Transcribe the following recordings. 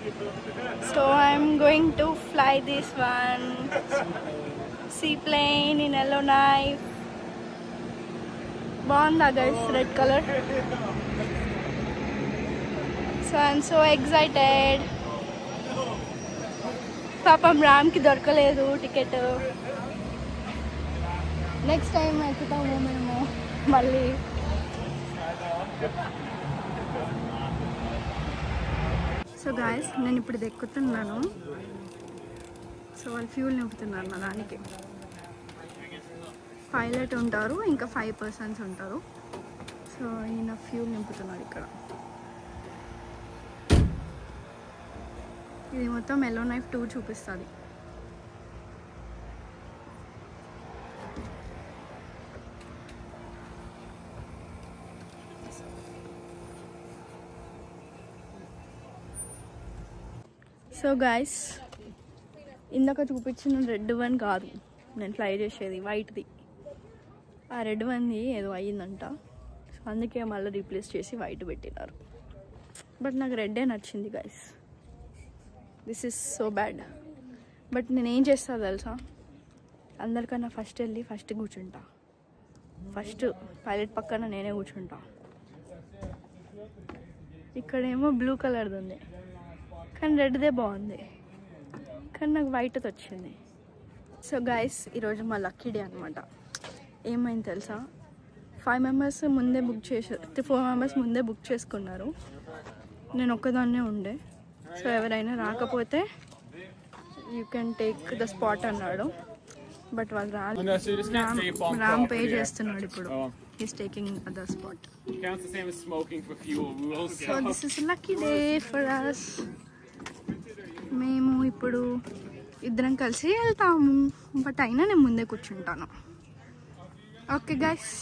So I'm going to fly this one. Seaplane in Yellowknife. Bonda guys, red color. So I'm so excited. Papam Ram ki dorkaledu ticket. Next time ekutamo memo malli. So guys, నేను ఇప్పుడు ఎక్కుతున్నాను. So వాళ్ళు fuel నింపుతున్నారు నా దానికి. Pilot ఉంటారు, ఇంకా 5 persons ఉంటారు. So ఈయన fuel నింపుతున్నారు ఇక్కడ. ఇది మొత్తం Yellowknife టూర్ చూపిస్తుంది. సో గాయస్, ఇందాక చూపించిన రెడ్ వన్ కాదు నేను ఫ్లై చేసేది, వైట్ది. ఆ రెడ్ వన్ది ఏదో అయ్యిందంట. సో అందుకే మళ్ళీ రీప్లేస్ చేసి వైట్ పెట్టినారు. బట్ నాకు రెడ్డే నచ్చింది guys. This is so bad. But నేనేం చేస్తాను తెలుసా, అందరికన్నా ఫస్ట్ వెళ్ళి ఫస్ట్ కూర్చుంటా. ఫస్ట్ పైలట్ పక్కన నేనే కూర్చుంటా. ఇక్కడేమో బ్లూ కలర్ది ఉంది, కానీ రెడ్దే బాగుంది, కానీ నాకు వైట్ది వచ్చింది. సో గైస్, ఈరోజు మా లక్కీ డే అనమాట. ఏమైంది తెలుసా, 5 members ముందే బుక్ చేశారు, 4 members ముందే బుక్ చేసుకున్నారు. నేను ఒక్కదాన్నే ఉండే. సో ఎవరైనా రాకపోతే you can take the spot అన్నాడు. బట్ వాళ్ళు రామ్ పే చేస్తున్నాడు ఇప్పుడు. He's taking the spot. Counts the same as smoking for fuel rules. So this is a lucky day for us. మేము ఇప్పుడు ఇద్దరం కలిసి వెళ్తాము, బట్ అయినా నేను ముందే కూర్చుంటాను. ఓకే గైస్,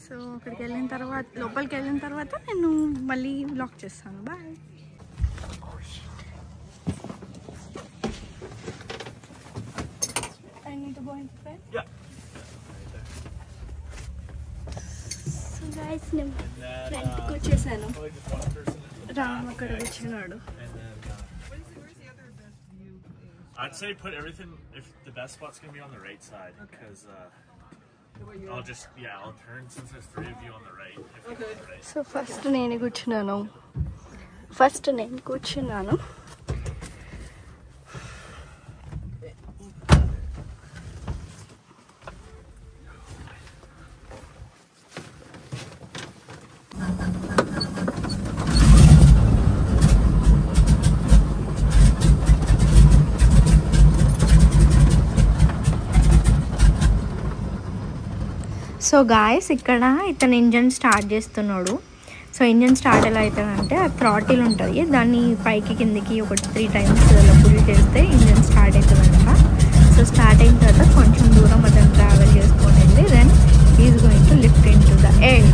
సో అక్కడికి వెళ్ళిన తర్వాత, లోపలికి వెళ్ళిన తర్వాత నేను మళ్ళీ బ్లాక్ చేస్తాను. Bye. I need to go into bed. Yeah. So guys, నేను ఫ్రెండ్కి వచ్చేసాను. రామ్ అక్కడ కూర్చున్నాడు. I'd say put everything, if the best spot's gonna be on the right side, because I'll turn since there's 3 of you on the right. Right. So first నేను కూర్చున్నాను. So guys, ఇక్కడ ఇతను engine start చేస్తున్నాడు. So engine start ఎలా అవుతుందంటే, ఆ throttle ఉంటుంది, దాన్ని పైకి కిందికి ఒక 3 times పుల్ చేస్తే ఇంజన్ స్టార్ట్ అవుతుందంట. సో స్టార్ట్ అయిన తర్వాత కొంచెం దూరం అతను ట్రావెల్ చేసుకొని వెళ్ళి then is going to lift in to the air.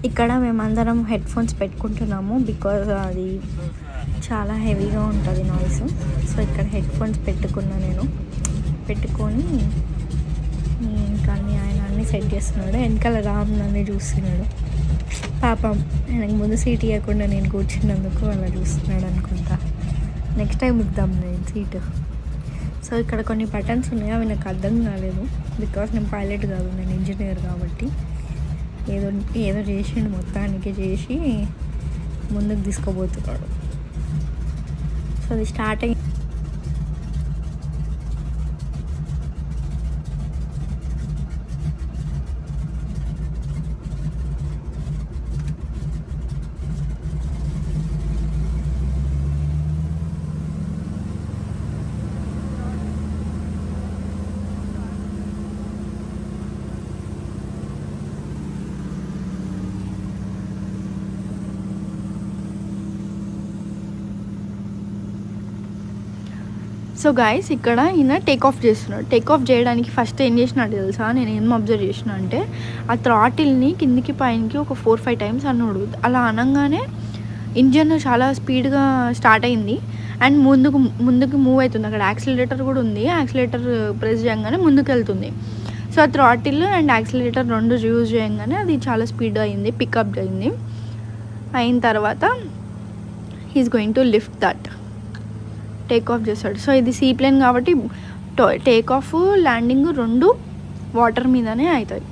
ఇక్కడ మేమందరం హెడ్ ఫోన్స్ పెట్టుకుంటున్నాము, బికాజ్ అది చాలా హెవీగా ఉంటుంది నాయిస్. సో ఇక్కడ హెడ్ ఫోన్స్ నేను పెట్టుకొని ఇంకా ఆయన అన్నీ సెట్ చేస్తున్నాడు. వెనకాల రామ్ నన్ను చూస్తున్నాడు. పాపం ఆయనకు ముందు సీట్ ఇవ్వకుండా నేను కూర్చున్నందుకు అలా చూస్తున్నాడు అనుకుంటా. నెక్స్ట్ టైం ఇద్దాం నేను సీటు. సో ఇక్కడ కొన్ని బటన్స్ ఉన్నాయి, అవి నాకు అర్థం కాలేదు, బికాజ్ నేను పైలట్ కాదు, నేను ఇంజనీర్ కాబట్టి. ఏదో చేసిండు, మొత్తానికి చేసి ముందుకు తీసుకోబోతున్నాడు. సో అది స్టార్ట్ అయ్యి సో గైస్ ఇక్కడ ఈయన టేక్ ఆఫ్ చేస్తున్నాడు. టేక్ ఆఫ్ చేయడానికి ఫస్ట్ ఏం చేసినాడు తెలుసా, నేను ఏం అబ్జర్వ్ చేసిన అంటే ఆ థ్రాటిల్ని కిందికి పైనకి ఒక 4-5 టైమ్స్ అన్నాడు. అలా అనగానే ఇంజన్ చాలా స్పీడ్గా స్టార్ట్ అయింది అండ్ ముందుకు మూవ్ అవుతుంది. అక్కడ యాక్సిలరేటర్ కూడా ఉంది, యాక్సిలరేటర్ ప్రెస్ చేయగానే ముందుకు వెళ్తుంది. సో ఆ థ్రాటిల్ అండ్ యాక్సిలరేటర్ రెండు యూజ్ చేయగానే అది చాలా స్పీడ్గా అయింది, పికప్ అయింది. అయిన తర్వాత he is going to lift that, take off చేస్తాడు. సో ఇది సీ ప్లేన్ కాబట్టి టేక్ ఆఫ్ ల్యాండింగ్ రెండు వాటర్ మీదనే అవుతాయి.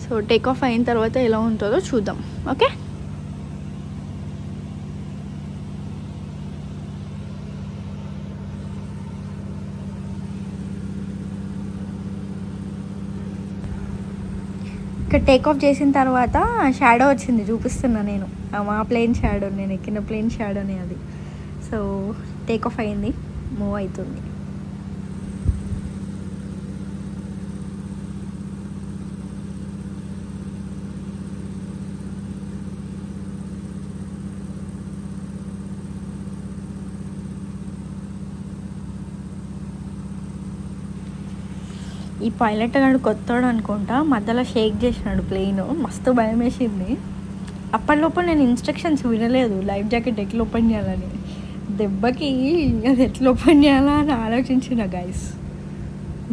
సో టేక్ ఆఫ్ అయిన తర్వాత ఎలా ఉంటుందో చూద్దాం. ఓకే, ఇక్కడ టేక్ ఆఫ్ చేసిన తర్వాత షాడో వచ్చింది, చూపిస్తున్నా నేను మా ప్లేన్ షాడో, నేను ఎక్కిన ప్లేన్ షాడోనే అది. సో టేక్ ఆఫ్ అయింది, మూవ్ అవుతుంది. ఈ పైలట్ గాడు కొత్తాడు అనుకుంటా, మధ్యలో షేక్ చేసినాడు ప్లేన్, మస్తు భయం వేసింది. అప్పటిలోపల నేను ఇన్స్ట్రక్షన్స్ వినలేదు లైఫ్ జాకెట్ ఎట్లా ఓపెన్ చేయాలని. దెబ్బకి అది ఎట్లా ఓపెన్ చేయాలా అని ఆలోచించిన గైస్,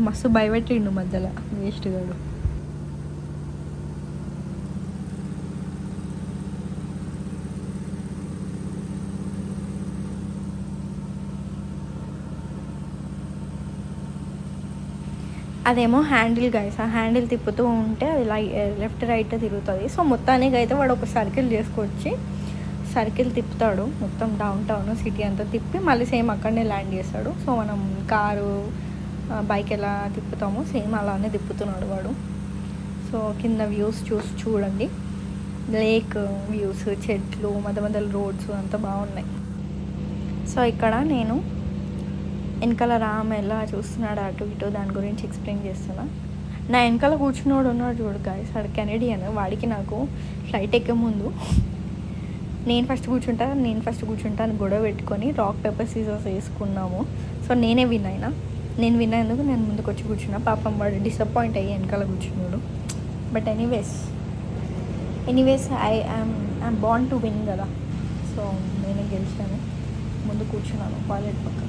మస్తు భయపెట్టిండు మధ్యలో వేస్ట్ గాడు. అదేమో హ్యాండిల్ గైస్, ఆ హ్యాండిల్ తిప్పుతూ ఉంటే అది లెఫ్ట్ రైట్ తిరుగుతుంది. సో మొత్తానికి అయితే వాడు ఒక సర్కిల్ చేసుకొచ్చి సర్కిల్ తిప్పుతాడు మొత్తం డౌన్ టౌన్ సిటీ అంతా తిప్పి మళ్ళీ సేమ్ అక్కడనే ల్యాండ్ చేస్తాడు. సో మనం కారు బైక్ ఎలా తిప్పుతామో సేమ్ అలానే తిప్పుతున్నాడు వాడు. సో కింద వ్యూస్ చూడండి, లేక్ వ్యూస్, చెట్లు, మధ్య రోడ్స్ అంతా బాగున్నాయి. సో ఇక్కడ నేను వెనకాల రామ్ ఎలా చూస్తున్నాడు అటు ఇటు దాని గురించి ఎక్స్ప్లెయిన్ చేస్తున్నా. నా వెనకాల కూర్చున్నవాడు ఉన్నాడు చూడు గాయస్, వాడు కెనడియన్. వాడికి నాకు ఫ్లైట్ ఎక్కే ముందు నేను ఫస్ట్ కూర్చుంటా అని గొడవ పెట్టుకొని రాక్ పేపర్ సీజర్స్ వేసుకున్నాము. సో నేనే విన్ అయినా. నేను విన్ అయినందుకు నేను ముందుకు వచ్చి కూర్చున్నా. పాపం వాడు డిసప్పాయింట్ అయ్యి వెనకాల కూర్చున్నాడు. But anyways I'm born to win కదా. సో నేనే గెలిచాను, ముందు కూర్చున్నాను పైలట్ పక్కన.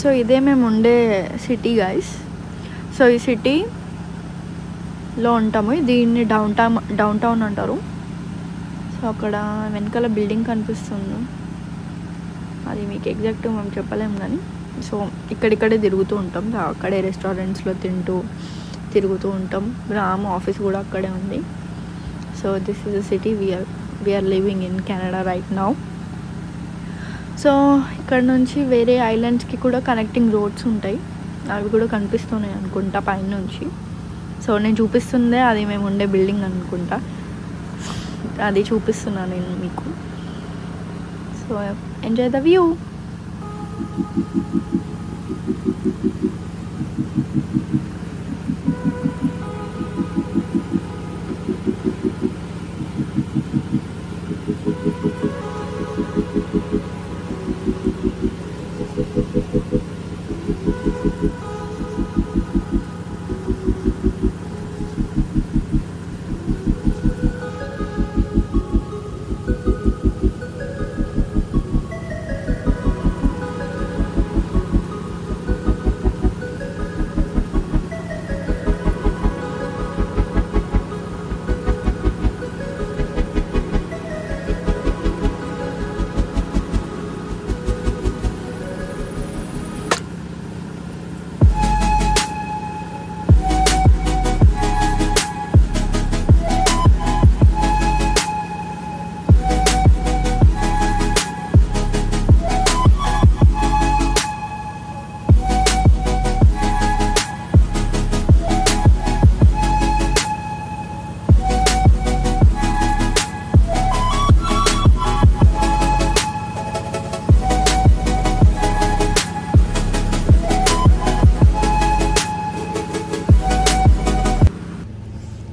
సో ఇదే మేము ఉండే సిటీ గైస్. సో ఈ సిటీలో ఉంటాము, దీన్ని డౌన్ టౌన్ అంటారు. సో అక్కడ వెనకాల బిల్డింగ్ కనిపిస్తుంది, అది మీకు ఎగ్జాక్ట్ మేము చెప్పలేము కానీ. సో ఇక్కడిక్కడే తిరుగుతూ ఉంటాం, అక్కడే రెస్టారెంట్స్లో తిరుగుతూ ఉంటాం. రామ్ ఆఫీస్ కూడా అక్కడే ఉంది. So this is the city we are living in Canada right now. So ఇక్కడ నుంచి వేరే ఐలాండ్స్కి కూడా కనెక్టింగ్ రోడ్స్ ఉంటాయి, అవి కూడా కనిపిస్తున్నాయి అనుకుంటా పైన నుంచి. సో నేను చూపిస్తుందే అది మేము ఉండే బిల్డింగ్ అనుకుంటా, అది చూపిస్తున్నాను నేను మీకు. So enjoy the view.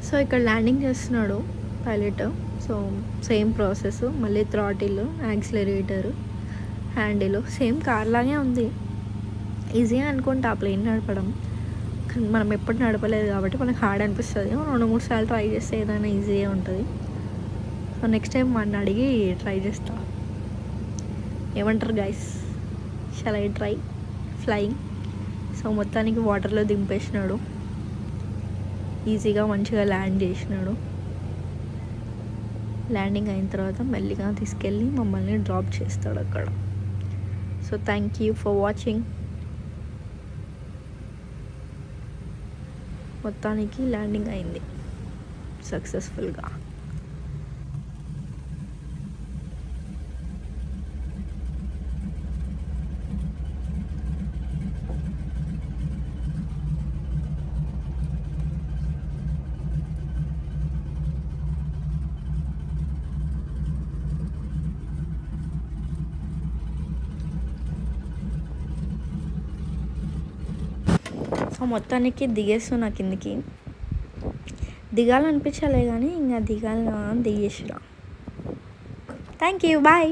So ఇక్కడ ల్యాండింగ్ చేస్తున్నాడు పైలట్. సో సేమ్ ప్రాసెస్, మళ్ళీ throttle, accelerator, handle same car లాగే ఉంది. ఈజీ అనుకుంటా ఆ ప్లేన్ నడపడం, కానీ మనం ఎప్పుడు నడపలేదు కాబట్టి మనకు హార్డ్ అనిపిస్తుంది. 2-3 సార్లు ట్రై చేస్తే ఏదైనా ఈజీగా ఉంటుంది. సో నెక్స్ట్ టైం వాడిని అడిగి ట్రై చేస్తా. ఏమంటారు guys, shall I try flying? So మొత్తానికి వాటర్లో దింపేసినాడు, ఈజీగా మంచిగా ల్యాండ్ చేసినాడు. ల్యాండింగ్ అయిన తర్వాత మెల్లిగా తీసుకెళ్ళి మమ్మల్ని డ్రాప్ చేస్తాడు అక్కడ. So thank you for watching. మొత్తానికి ల్యాండింగ్ అయింది సక్సెస్ఫుల్గా. సో మొత్తానికి దిగేస్తున్నా కిందికి. దిగాలనిపించలే కానీ ఇంకా దిగాలి దిగేసిరా. Thank you, bye.